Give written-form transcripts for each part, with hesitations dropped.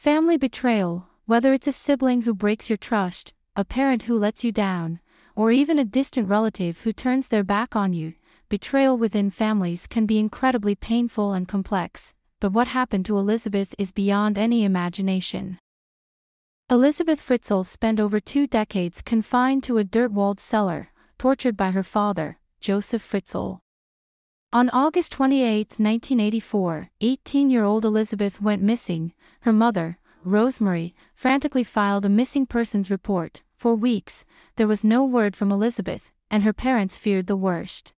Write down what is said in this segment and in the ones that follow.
Family betrayal, whether it's a sibling who breaks your trust, a parent who lets you down, or even a distant relative who turns their back on you, betrayal within families can be incredibly painful and complex, but what happened to Elisabeth is beyond any imagination. Elisabeth Fritzl spent over 2 decades confined to a dirt-walled cellar, tortured by her father, Josef Fritzl. On August 28, 1984, 18-year-old Elisabeth went missing. Her mother, Rosemary, frantically filed a missing persons report. For weeks, there was no word from Elisabeth, and her parents feared the worst.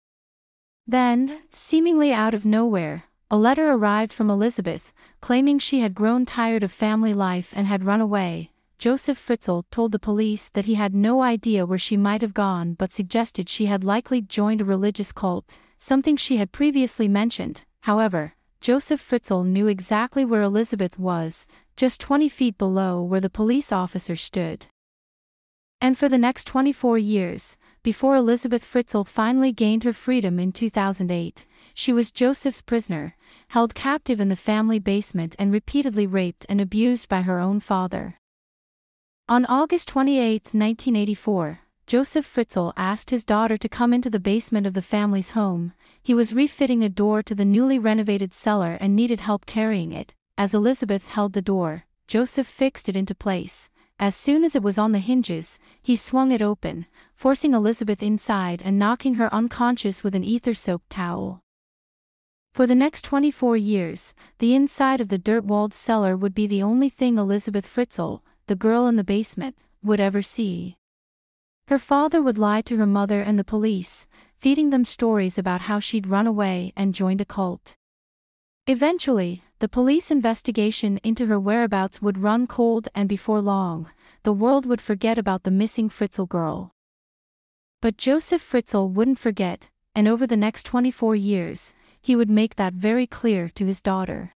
Then, seemingly out of nowhere, a letter arrived from Elisabeth, claiming she had grown tired of family life and had run away. Josef Fritzl told the police that he had no idea where she might have gone but suggested she had likely joined a religious cult, something she had previously mentioned. However, Josef Fritzl knew exactly where Elisabeth was, just 20 feet below where the police officer stood. And for the next 24 years, before Elisabeth Fritzl finally gained her freedom in 2008, she was Josef's prisoner, held captive in the family basement and repeatedly raped and abused by her own father. On August 28, 1984, Josef Fritzl asked his daughter to come into the basement of the family's home. He was refitting a door to the newly renovated cellar and needed help carrying it. As Elisabeth held the door, Josef fixed it into place. As soon as it was on the hinges, he swung it open, forcing Elisabeth inside and knocking her unconscious with an ether-soaked towel. For the next 24 years, the inside of the dirt-walled cellar would be the only thing Elisabeth Fritzl, the girl in the basement, would ever see. Her father would lie to her mother and the police, feeding them stories about how she'd run away and joined a cult. Eventually, the police investigation into her whereabouts would run cold, and before long, the world would forget about the missing Fritzl girl. But Josef Fritzl wouldn't forget, and over the next 24 years, he would make that very clear to his daughter.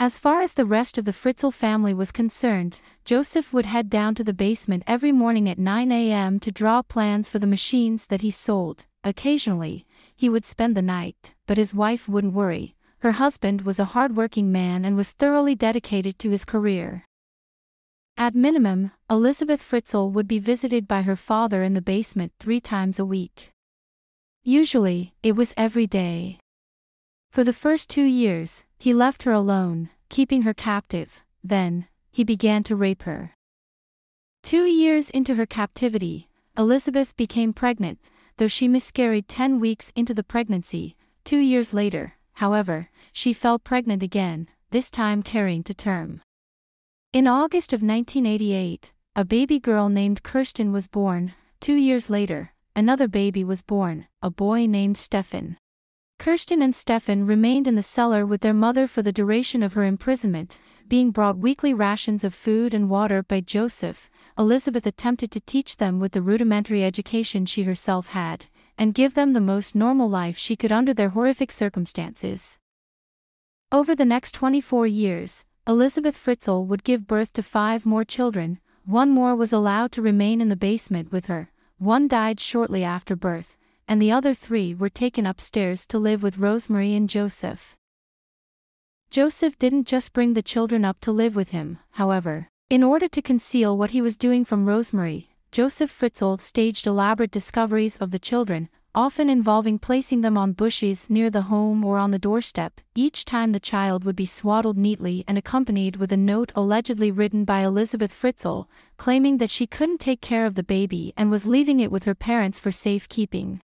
As far as the rest of the Fritzl family was concerned, Josef would head down to the basement every morning at 9 a.m. to draw plans for the machines that he sold. Occasionally, he would spend the night, but his wife wouldn't worry. Her husband was a hard-working man and was thoroughly dedicated to his career. At minimum, Elisabeth Fritzl would be visited by her father in the basement 3 times a week. Usually, it was every day. For the first 2 years, he left her alone, keeping her captive. Then, he began to rape her. 2 years into her captivity, Elisabeth became pregnant, though she miscarried 10 weeks into the pregnancy. 2 years later, however, she fell pregnant again, this time carrying to term. In August of 1988, a baby girl named Kirsten was born. 2 years later, another baby was born, a boy named Stefan. Kirsten and Stefan remained in the cellar with their mother for the duration of her imprisonment, being brought weekly rations of food and water by Josef. Elisabeth attempted to teach them with the rudimentary education she herself had, and give them the most normal life she could under their horrific circumstances. Over the next 24 years, Elisabeth Fritzl would give birth to 5 more children. 1 more was allowed to remain in the basement with her. 1 died shortly after birth, and the other 3 were taken upstairs to live with Rosemary and Josef. Josef didn't just bring the children up to live with him, however. In order to conceal what he was doing from Rosemary, Josef Fritzl staged elaborate discoveries of the children, often involving placing them on bushes near the home or on the doorstep. Each time the child would be swaddled neatly and accompanied with a note allegedly written by Elisabeth Fritzl, claiming that she couldn't take care of the baby and was leaving it with her parents for safekeeping.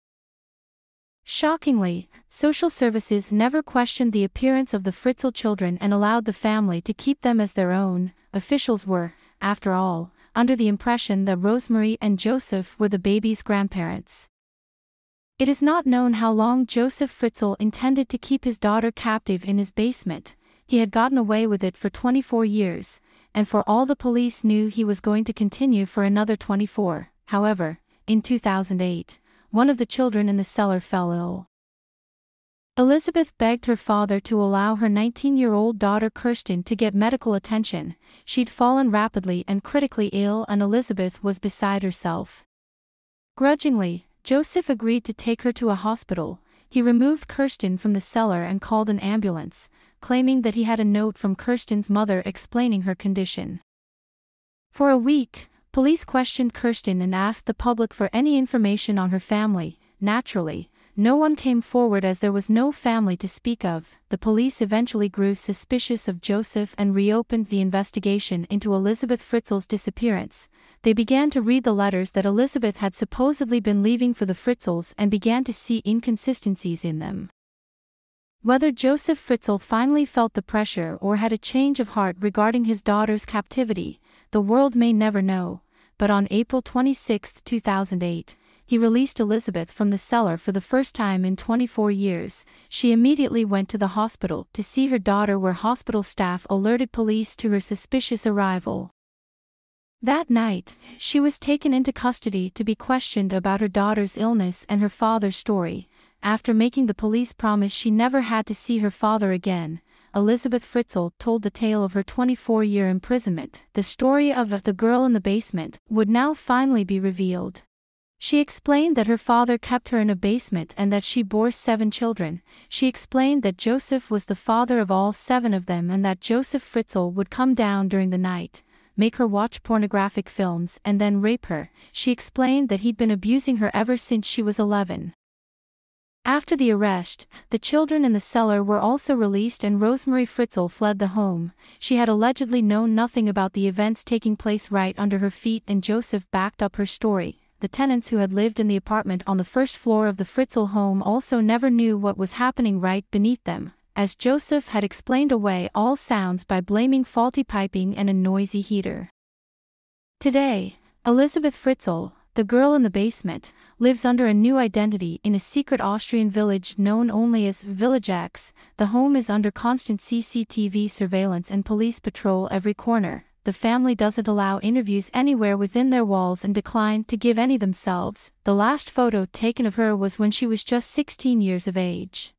Shockingly, social services never questioned the appearance of the Fritzl children and allowed the family to keep them as their own. Officials were, after all, under the impression that Rosemary and Josef were the baby's grandparents. It is not known how long Josef Fritzl intended to keep his daughter captive in his basement. He had gotten away with it for 24 years, and for all the police knew he was going to continue for another 24. However, in 2008, one of the children in the cellar fell ill. Elisabeth begged her father to allow her 19-year-old daughter Kirsten to get medical attention. She'd fallen rapidly and critically ill, and Elisabeth was beside herself. Grudgingly, Josef agreed to take her to a hospital. He removed Kirsten from the cellar and called an ambulance, claiming that he had a note from Kirsten's mother explaining her condition. For a week, police questioned Kirsten and asked the public for any information on her family. Naturally, no one came forward as there was no family to speak of. The police eventually grew suspicious of Josef and reopened the investigation into Elisabeth Fritzl's disappearance. They began to read the letters that Elisabeth had supposedly been leaving for the Fritzls and began to see inconsistencies in them. Whether Josef Fritzl finally felt the pressure or had a change of heart regarding his daughter's captivity, the world may never know, but on April 26, 2008, he released Elisabeth from the cellar for the first time in 24 years. She immediately went to the hospital to see her daughter, where hospital staff alerted police to her suspicious arrival. That night, she was taken into custody to be questioned about her daughter's illness and her father's story. After making the police promise she never had to see her father again, Elisabeth Fritzl told the tale of her 24-year imprisonment. The story of the girl in the basement would now finally be revealed. She explained that her father kept her in a basement and that she bore 7 children. She explained that Josef was the father of all 7 of them and that Josef Fritzl would come down during the night, make her watch pornographic films and then rape her. She explained that he'd been abusing her ever since she was 11. After the arrest, the children in the cellar were also released and Rosemary Fritzl fled the home. She had allegedly known nothing about the events taking place right under her feet, and Josef backed up her story. The tenants who had lived in the apartment on the first floor of the Fritzl home also never knew what was happening right beneath them, as Josef had explained away all sounds by blaming faulty piping and a noisy heater. Today, Elisabeth Fritzl, the girl in the basement, lives under a new identity in a secret Austrian village known only as Village X. The home is under constant CCTV surveillance and police patrol every corner. The family doesn't allow interviews anywhere within their walls and declined to give any themselves. The last photo taken of her was when she was just 16 years of age.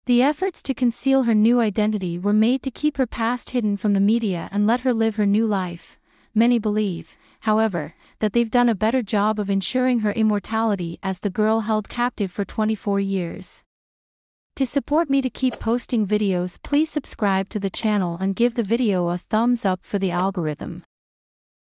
The efforts to conceal her new identity were made to keep her past hidden from the media and let her live her new life. Many believe, however, that they've done a better job of ensuring her immortality as the girl held captive for 24 years. To support me to keep posting videos, please subscribe to the channel and give the video a thumbs up for the algorithm.